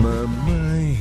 Mamãe,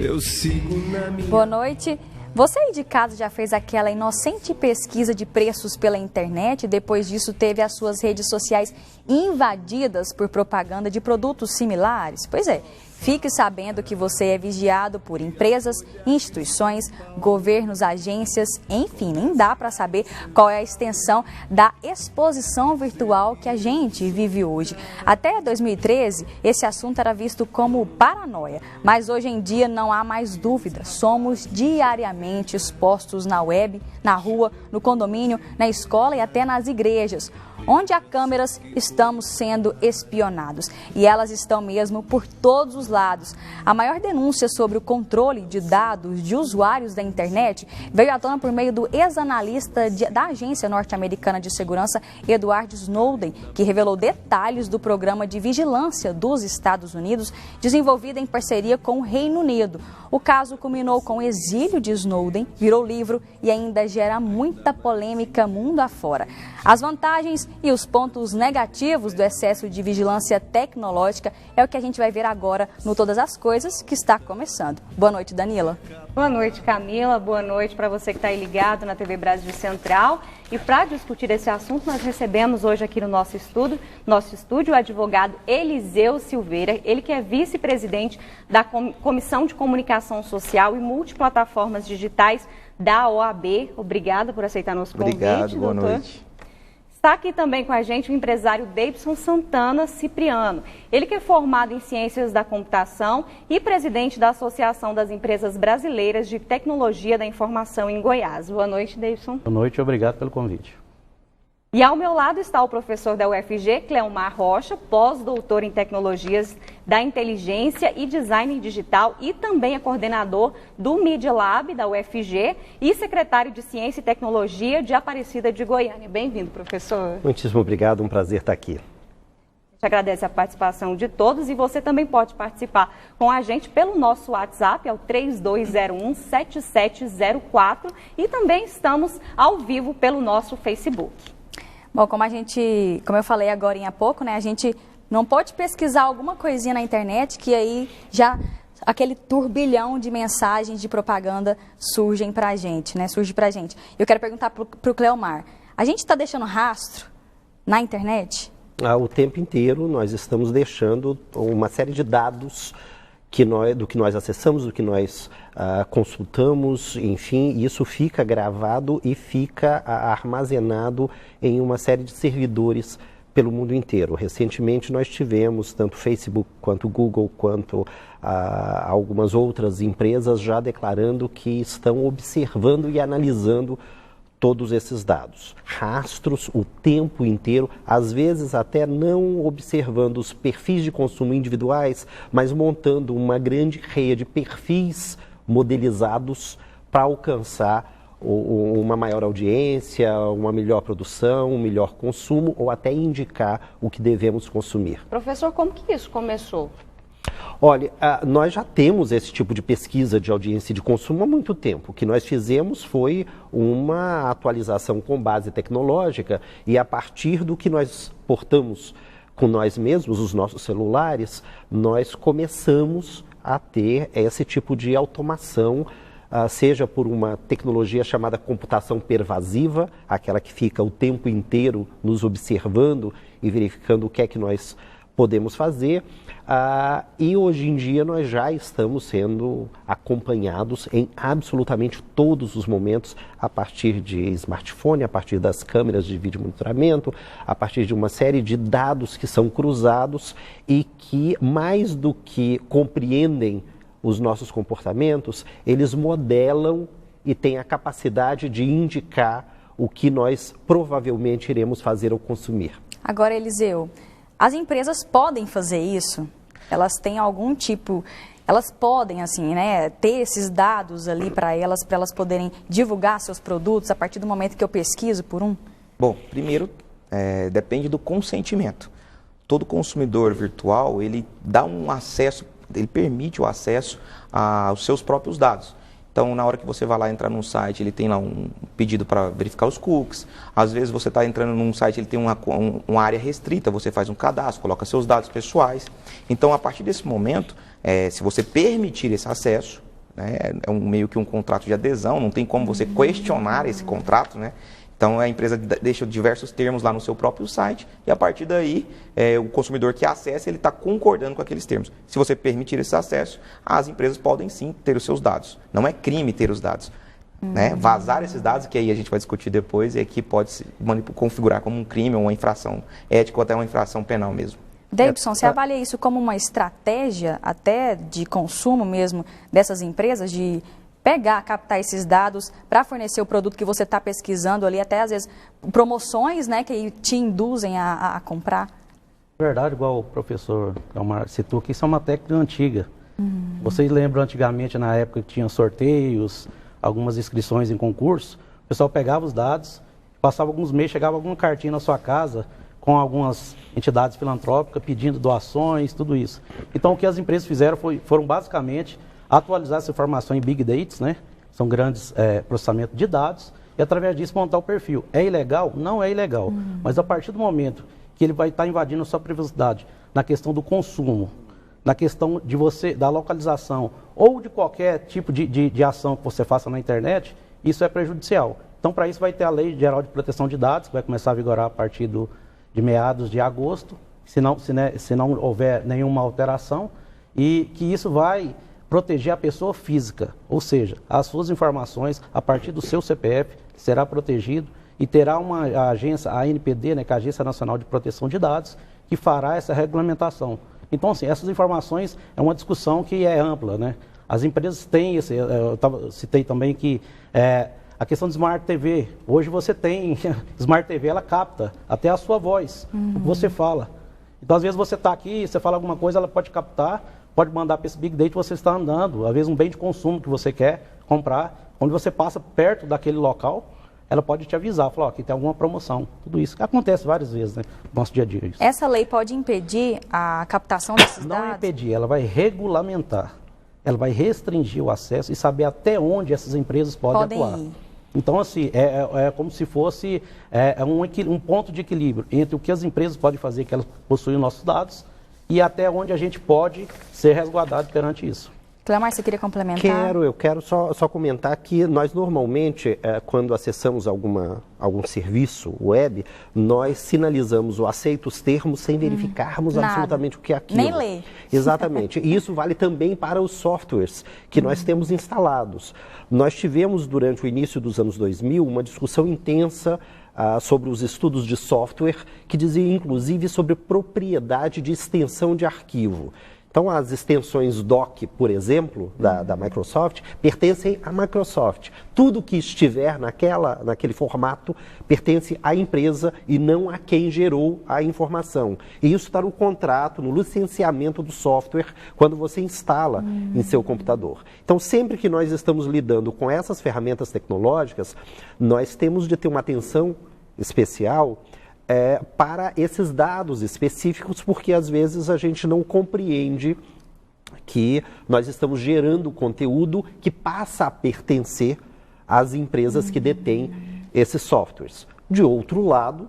eu sigo na minha... Boa noite. Você aí de casa já fez aquela inocente pesquisa de preços pela internet e depois disso teve as suas redes sociais invadidas por propaganda de produtos similares? Pois é, fique sabendo que você é vigiado por empresas, instituições, governos, agências, enfim, nem dá para saber qual é a extensão da exposição virtual que a gente vive hoje. Até 2013, esse assunto era visto como paranoia, mas hoje em dia não há mais dúvida, somos diariamente expostos na web, na rua, no condomínio, na escola e até nas igrejas, onde há câmeras, estamos sendo espionados. E elas estão mesmo por todos os lados. A maior denúncia sobre o controle de dados de usuários da internet veio à tona por meio do ex-analista da agência norte-americana de segurança, Edward Snowden, que revelou detalhes do programa de vigilância dos Estados Unidos, desenvolvido em parceria com o Reino Unido. O caso culminou com o exílio de Snowden, virou livro e ainda gera muita polêmica mundo afora. As vantagens e os pontos negativos do excesso de vigilância tecnológica é o que a gente vai ver agora no Todas as Coisas, que está começando. Boa noite, Danila. Boa noite, Camila. Boa noite para você que está aí ligado na TV Brasil Central. E para discutir esse assunto, nós recebemos hoje aqui no nosso estúdio, o advogado Eliseu Silveira, ele que é vice-presidente da Comissão de Comunicação Social e Multiplataformas Digitais da OAB. Obrigada por aceitar nosso convite, Obrigado, boa doutor. noite. Está aqui também com a gente o empresário Davidson Santana Cipriano. Ele que é formado em Ciências da Computação e presidente da Associação das Empresas Brasileiras de Tecnologia da Informação em Goiás. Boa noite, Davidson. Boa noite, obrigado pelo convite. E ao meu lado está o professor da UFG, Cleomar Rocha, pós-doutor em Tecnologias da Inteligência e Design Digital e também é coordenador do Media Lab da UFG e secretário de Ciência e Tecnologia de Aparecida de Goiânia. Bem-vindo, professor. Muitíssimo obrigado, um prazer estar aqui. A gente agradece a participação de todos e você também pode participar com a gente pelo nosso WhatsApp, é o 3201-7704 e também estamos ao vivo pelo nosso Facebook. Bom, como eu falei agora há pouco, né, a gente não pode pesquisar alguma coisinha na internet que aí já aquele turbilhão de mensagens de propaganda surge pra gente. Eu quero perguntar pro Cleomar, a gente está deixando rastro na internet? O tempo inteiro nós estamos deixando uma série de dados do que nós acessamos, do que nós consultamos, enfim, isso fica gravado e fica armazenado em uma série de servidores pelo mundo inteiro. Recentemente nós tivemos tanto Facebook quanto Google quanto algumas outras empresas já declarando que estão observando e analisando todos esses dados, rastros o tempo inteiro, às vezes até não observando os perfis de consumo individuais, mas montando uma grande rede de perfis modelizados para alcançar uma maior audiência, uma melhor produção, um melhor consumo ou até indicar o que devemos consumir. Professor, como que isso começou? Olha, nós já temos esse tipo de pesquisa de audiência e de consumo há muito tempo. O que nós fizemos foi uma atualização com base tecnológica e a partir do que nós portamos com nós mesmos, os nossos celulares, nós começamos a ter esse tipo de automação, seja por uma tecnologia chamada computação pervasiva, aquela que fica o tempo inteiro nos observando e verificando o que é que nós podemos fazer, e hoje em dia nós já estamos sendo acompanhados em absolutamente todos os momentos a partir de smartphone, a partir das câmeras de vídeo monitoramento, a partir de uma série de dados que são cruzados e que mais do que compreendem os nossos comportamentos, eles modelam e têm a capacidade de indicar o que nós provavelmente iremos fazer ou consumir. Agora, Eliseu, as empresas podem fazer isso? Elas têm algum tipo, elas podem, assim, né, ter esses dados ali para elas poderem divulgar seus produtos a partir do momento que eu pesquiso por um? Bom, primeiro, depende do consentimento. Todo consumidor virtual, ele dá um acesso, ele permite o acesso aos seus próprios dados. Então, na hora que você vai lá entrar num site, ele tem lá um pedido para verificar os cookies. Às vezes você está entrando num site, ele tem uma área restrita, você faz um cadastro, coloca seus dados pessoais. Então, a partir desse momento, se você permitir esse acesso, né, meio que um contrato de adesão, não tem como você questionar esse contrato, né? Então, a empresa deixa diversos termos lá no seu próprio site e, a partir daí, o consumidor que acessa, ele está concordando com aqueles termos. Se você permitir esse acesso, as empresas podem sim ter os seus dados. Não é crime ter os dados. Né? Vazar esses dados, que aí a gente vai discutir depois, é que pode se configurar como um crime ou uma infração ética ou até uma infração penal mesmo. Davidson, você avalia isso como uma estratégia até de consumo mesmo dessas empresas, de captar esses dados para fornecer o produto que você está pesquisando ali, até às vezes promoções, né, que te induzem a comprar? Verdade, igual o professor Elmar citou aqui, isso é uma técnica antiga. Vocês lembram antigamente, na época que tinha sorteios, algumas inscrições em concurso, o pessoal pegava os dados, passava alguns meses, chegava alguma cartinha na sua casa com algumas entidades filantrópicas pedindo doações, tudo isso. Então, o que as empresas fizeram foram basicamente atualizar essa informação em Big Data, né? São grandes processamentos de dados, e através disso montar o perfil. É ilegal? Não é ilegal. Mas a partir do momento que ele vai estar invadindo a sua privacidade na questão do consumo, na questão de da localização ou de qualquer tipo de ação que você faça na internet, isso é prejudicial. Então, para isso vai ter a Lei Geral de Proteção de Dados, que vai começar a vigorar a partir de meados de agosto, se não houver nenhuma alteração, e que isso vai proteger a pessoa física, ou seja, as suas informações, a partir do seu CPF, será protegido e terá a agência, a ANPD, né, que é a Agência Nacional de Proteção de Dados, que fará essa regulamentação. Então, assim, essas informações é uma discussão que é ampla, né? As empresas têm eu citei também que a questão de Smart TV, hoje você tem, Smart TV, ela capta até a sua voz, o que você fala. Então, às vezes você está aqui, você fala alguma coisa, ela pode captar, pode mandar para esse Big Data, você está andando, às vezes um bem de consumo que você quer comprar, quando você passa perto daquele local, ela pode te avisar, falar, aqui tem alguma promoção, tudo isso, que acontece várias vezes, né, no nosso dia a dia. Isso. Essa lei pode impedir a captação desses dados? Não impedir, ela vai regulamentar, ela vai restringir o acesso e saber até onde essas empresas podem atuar. Ir. Então, assim, é como se fosse um ponto de equilíbrio entre o que as empresas podem fazer, que elas possuem os nossos dados, e até onde a gente pode ser resguardado perante isso. Cleomar, você queria complementar? Eu quero só comentar que nós normalmente, quando acessamos algum serviço web, nós sinalizamos o aceito os termos sem verificarmos absolutamente o que é aquilo. Nem ler. Exatamente. E isso vale também para os softwares que nós temos instalados. Nós tivemos, durante o início dos anos 2000, uma discussão intensa sobre os estudos de software, que dizia inclusive sobre propriedade de extensão de arquivo. Então, as extensões doc, por exemplo, da Microsoft, pertencem à Microsoft. Tudo que estiver naquele formato pertence à empresa e não a quem gerou a informação. E isso está no contrato, no licenciamento do software, quando você instala em seu computador. Então, sempre que nós estamos lidando com essas ferramentas tecnológicas, nós temos de ter uma atenção especial para esses dados específicos, porque às vezes a gente não compreende que nós estamos gerando conteúdo que passa a pertencer às empresas que detêm esses softwares. De outro lado,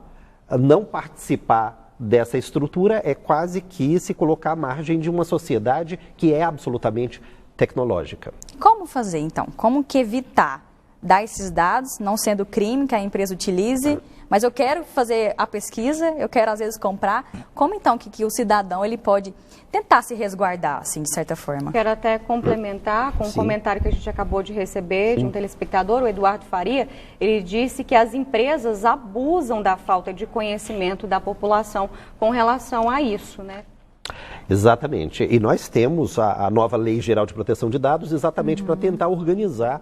não participar dessa estrutura é quase que se colocar à margem de uma sociedade que é absolutamente tecnológica. Como fazer, então? Como que evitar dar esses dados, não sendo crime que a empresa utilize, mas eu quero fazer a pesquisa, eu quero às vezes comprar. Como então que o cidadão ele pode tentar se resguardar, assim, de certa forma? Quero até complementar com um comentário que a gente acabou de receber de um telespectador, o Eduardo Faria. Ele disse que as empresas abusam da falta de conhecimento da população com relação a isso, né? Exatamente. E nós temos a nova Lei Geral de Proteção de Dados exatamente para tentar organizar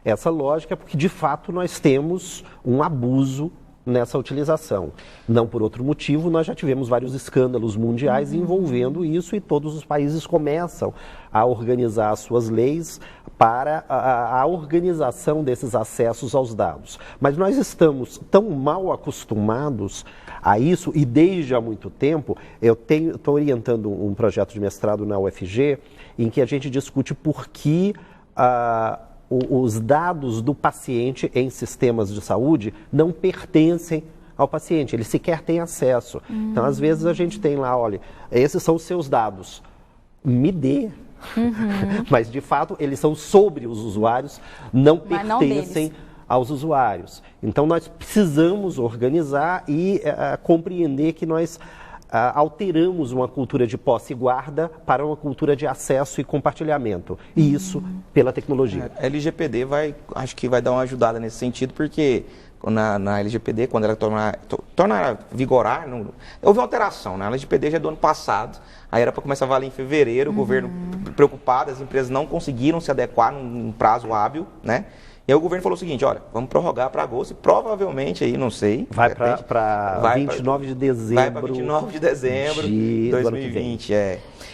essa lógica, porque de fato nós temos um abuso nessa utilização. Não por outro motivo, nós já tivemos vários escândalos mundiais envolvendo isso e todos os países começam a organizar as suas leis para a organização desses acessos aos dados. Mas nós estamos tão mal acostumados a isso e desde há muito tempo, eu estou orientando um projeto de mestrado na UFG em que a gente discute por que os dados do paciente em sistemas de saúde não pertencem ao paciente, ele sequer tem acesso. Então, às vezes, a gente tem lá, olha, esses são os seus dados, me dê. Mas, de fato, eles são sobre os usuários, não pertencem aos usuários. Então, nós precisamos organizar e compreender que nós alteramos uma cultura de posse e guarda para uma cultura de acesso e compartilhamento. E isso pela tecnologia. A LGPD acho que vai dar uma ajudada nesse sentido, porque na LGPD, quando ela torna a vigorar, houve uma alteração, né? A LGPD já é do ano passado, aí era para começar a valer em fevereiro, o governo preocupado, as empresas não conseguiram se adequar num prazo hábil, né? E aí o governo falou o seguinte, olha, vamos prorrogar para agosto e provavelmente aí, não sei... Vai para 29 de dezembro. Vai para 29 de dezembro de 2020,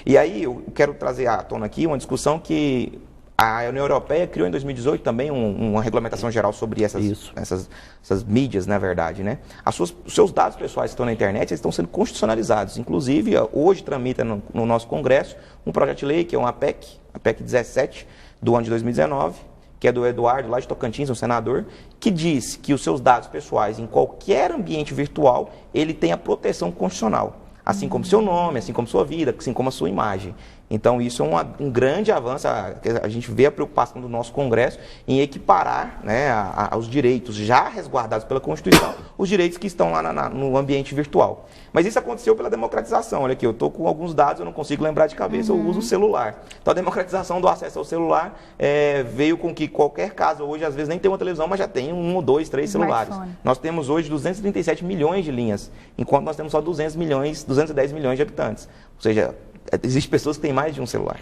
E aí eu quero trazer à tona aqui uma discussão que a União Europeia criou em 2018 também uma regulamentação geral sobre essas mídias, na verdade, né? Os seus dados pessoais que estão na internet, eles estão sendo constitucionalizados. Inclusive, hoje tramita no nosso Congresso um projeto de lei, que é uma PEC, a PEC 17, do ano de 2019, que é do Eduardo, lá de Tocantins, um senador, que diz que os seus dados pessoais em qualquer ambiente virtual, ele tem a proteção constitucional. Assim como seu nome, assim como sua vida, assim como a sua imagem. Então, isso é um grande avanço. A gente vê a preocupação do nosso Congresso em equiparar, né, aos direitos já resguardados pela Constituição, os direitos que estão lá no ambiente virtual. Mas isso aconteceu pela democratização. Olha aqui, eu estou com alguns dados, eu não consigo lembrar de cabeça, eu uso o celular. Então, a democratização do acesso ao celular veio com que qualquer casa hoje, às vezes, nem tem uma televisão, mas já tem 1, 2, 3 celulares. Nós temos hoje 237 milhões de linhas, enquanto nós temos só 210 milhões de habitantes. Ou seja, existem pessoas que têm mais de um celular.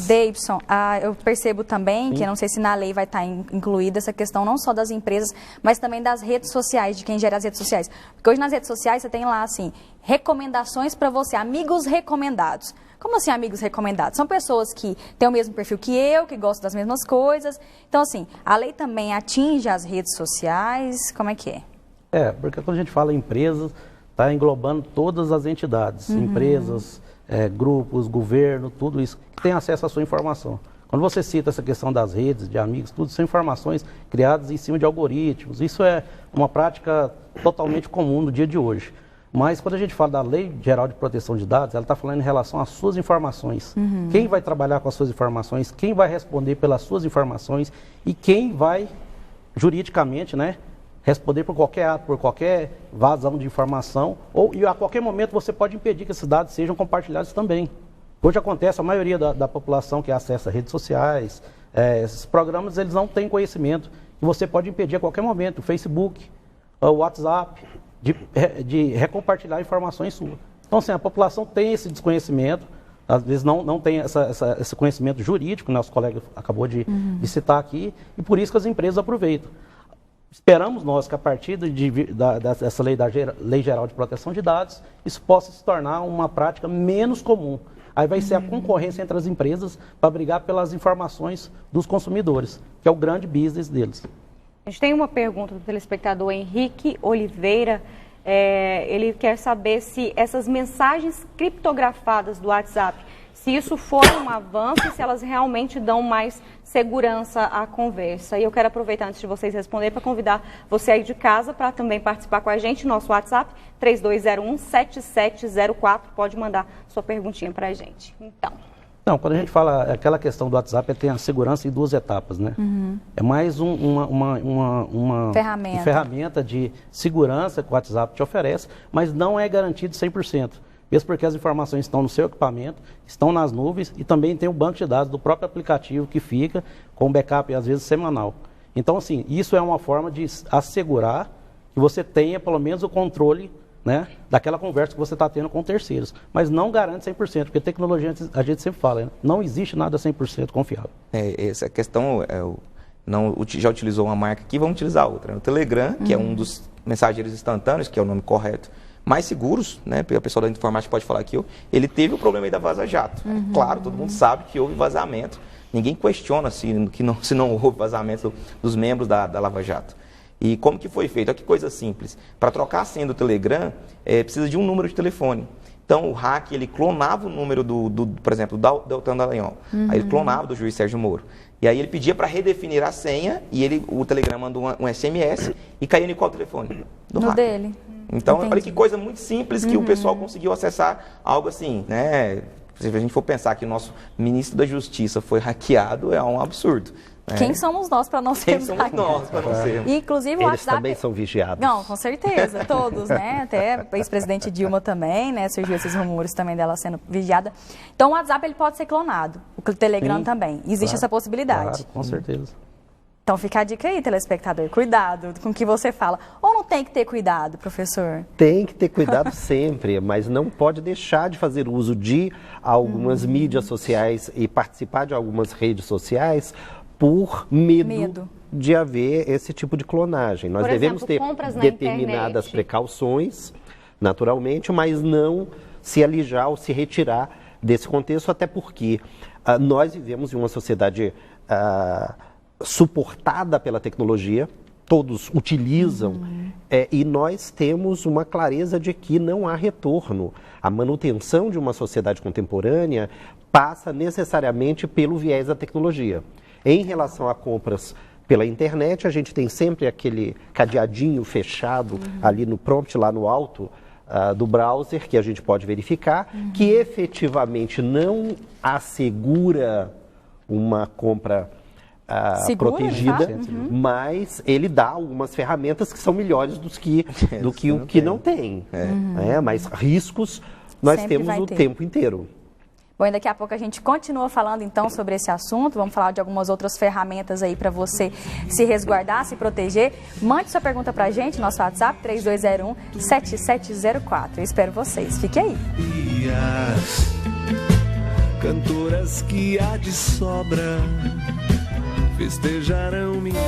Davidson, eu percebo também que, não sei se na lei vai estar incluída essa questão não só das empresas, mas também das redes sociais, de quem gera as redes sociais. Porque hoje nas redes sociais você tem lá, assim, recomendações para você, amigos recomendados. Como assim amigos recomendados? São pessoas que têm o mesmo perfil que eu, que gostam das mesmas coisas. Então, assim, a lei também atinge as redes sociais, como é que é? Porque quando a gente fala empresas, está englobando todas as entidades, empresas, grupos, governo, tudo isso, que tem acesso à sua informação. Quando você cita essa questão das redes, de amigos, tudo são informações criadas em cima de algoritmos. Isso é uma prática totalmente comum no dia de hoje. Mas quando a gente fala da Lei Geral de Proteção de Dados, ela está falando em relação às suas informações. Quem vai trabalhar com as suas informações, quem vai responder pelas suas informações e quem vai, juridicamente, né, responder por qualquer ato, por qualquer vazão de informação, e a qualquer momento você pode impedir que esses dados sejam compartilhados também. Hoje acontece, a maioria da população que acessa redes sociais, esses programas, eles não têm conhecimento, e você pode impedir a qualquer momento, o Facebook, o WhatsApp, de recompartilhar informações suas. Então, assim, a população tem esse desconhecimento, às vezes não tem esse conhecimento jurídico, que nosso colega acabou de citar aqui, e por isso que as empresas aproveitam. Esperamos nós que a partir dessa Lei Geral de Proteção de Dados, isso possa se tornar uma prática menos comum. Aí vai ser a concorrência entre as empresas para brigar pelas informações dos consumidores, que é o grande business deles. A gente tem uma pergunta do telespectador Henrique Oliveira. Ele quer saber se essas mensagens criptografadas do WhatsApp, se isso for um avanço e se elas realmente dão mais segurança à conversa. E eu quero aproveitar, antes de vocês responderem, para convidar você aí de casa para também participar com a gente. Nosso WhatsApp, 3201-7704. Pode mandar sua perguntinha para a gente. Então, quando a gente fala aquela questão do WhatsApp, ele tem a segurança em 2 etapas, né? É mais uma ferramenta de segurança que o WhatsApp te oferece, mas não é garantido 100%. Mesmo porque as informações estão no seu equipamento, estão nas nuvens e também tem o banco de dados do próprio aplicativo que fica com backup, às vezes, semanal. Então, assim, isso é uma forma de assegurar que você tenha, pelo menos, o controle, né, daquela conversa que você está tendo com terceiros. Mas não garante 100%, porque tecnologia, a gente sempre fala, né, não existe nada 100% confiável. Essa questão, já utilizou uma marca aqui, vamos utilizar outra. O Telegram, que é um dos mensageiros instantâneos, que é o nome correto, mais seguros, né? O pessoal da informática pode falar aqui, ele teve o problema aí da vaza-jato. Claro, todo mundo sabe que houve vazamento. Ninguém questiona se não houve vazamento dos membros da Lava Jato. E como que foi feito? Olha que coisa simples. Para trocar a senha do Telegram, precisa de um número de telefone. Então, o hack, ele clonava o número por exemplo, do Deltan Dallagnol. Aí ele clonava do juiz Sérgio Moro. E aí ele pedia para redefinir a senha e o Telegram mandou um SMS e caía em qual telefone? No hack. Dele. Então, Entendi. olha que coisa muito simples que o pessoal conseguiu acessar algo assim, né? Se a gente for pensar que o nosso ministro da Justiça foi hackeado, é um absurdo. Quem somos nós para não sermos Quem somos nós para não sermos? Inclusive o Eles WhatsApp... também são vigiados. Não, com certeza, todos, né? Até a ex-presidente Dilma também, né? Surgiu esses rumores também dela sendo vigiada. Então o WhatsApp ele pode ser clonado, o Telegram também. Existe essa possibilidade. Claro, com certeza. Então fica a dica aí, telespectador. Cuidado com o que você fala. Ou não tem que ter cuidado, professor? Tem que ter cuidado sempre, mas não pode deixar de fazer uso de algumas mídias sociais e participar de algumas redes sociais por medo de haver esse tipo de clonagem. Nós devemos ter determinadas precauções, naturalmente, mas não se alijar ou se retirar desse contexto, até porque nós vivemos em uma sociedade suportada pela tecnologia, todos utilizam, e nós temos uma clareza de que não há retorno. A manutenção de uma sociedade contemporânea passa necessariamente pelo viés da tecnologia. Em relação a compras pela internet, a gente tem sempre aquele cadeadinho fechado ali no prompt, lá no alto do browser, que a gente pode verificar, que efetivamente não assegura uma compra protegida, mas ele dá algumas ferramentas que são melhores do que o que não tem. Mas riscos nós Sempre temos o ter. tempo inteiro. Bom, e daqui a pouco a gente continua falando então sobre esse assunto, vamos falar de algumas outras ferramentas aí para você se resguardar, se proteger. Mande sua pergunta pra gente, nosso WhatsApp 3201-7704. Eu espero vocês, fique aí. Cantoras que há de sobra festejarão minha